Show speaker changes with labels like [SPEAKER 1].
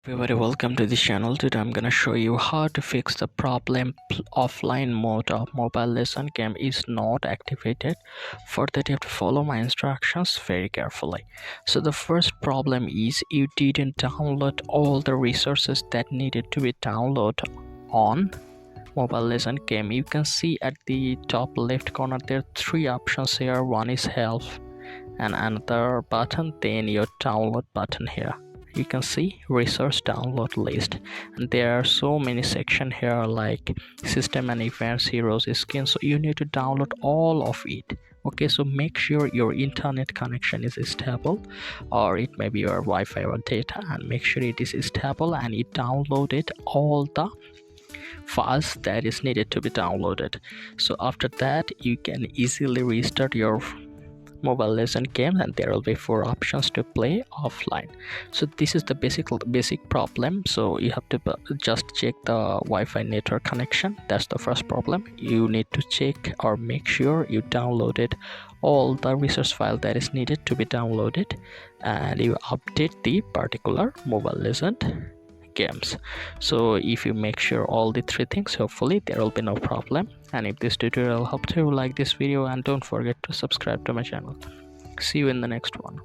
[SPEAKER 1] Everybody, welcome to the channel. Today I'm gonna show you how to fix the problem offline mode of Mobile Legends game is not activated. For that you have to follow my instructions very carefully. So the first problem is you didn't download all the resources that needed to be downloaded on Mobile Legends game. You can see at the top left corner there are three options here. One is help and another button, then your download button here. You can see resource download list, and there are so many sections here like system and events, heroes, skins, so you need to download all of it. Okay, so make sure your internet connection is stable, or it may be your Wi-Fi or data, and make sure it is stable and it downloaded all the files that is needed to be downloaded. So after that you can easily restart your Mobile Legends game, and there will be four options to play offline. So this is the basic problem. So you have to just check the Wi-Fi network connection. That's the first problem. You need to check or make sure you downloaded all the resource file that is needed to be downloaded, and you update the particular Mobile Legends games. So if you make sure all the three things, hopefully there will be no problem. And if this tutorial helped you, like this video and don't forget to subscribe to my channel. See you in the next one.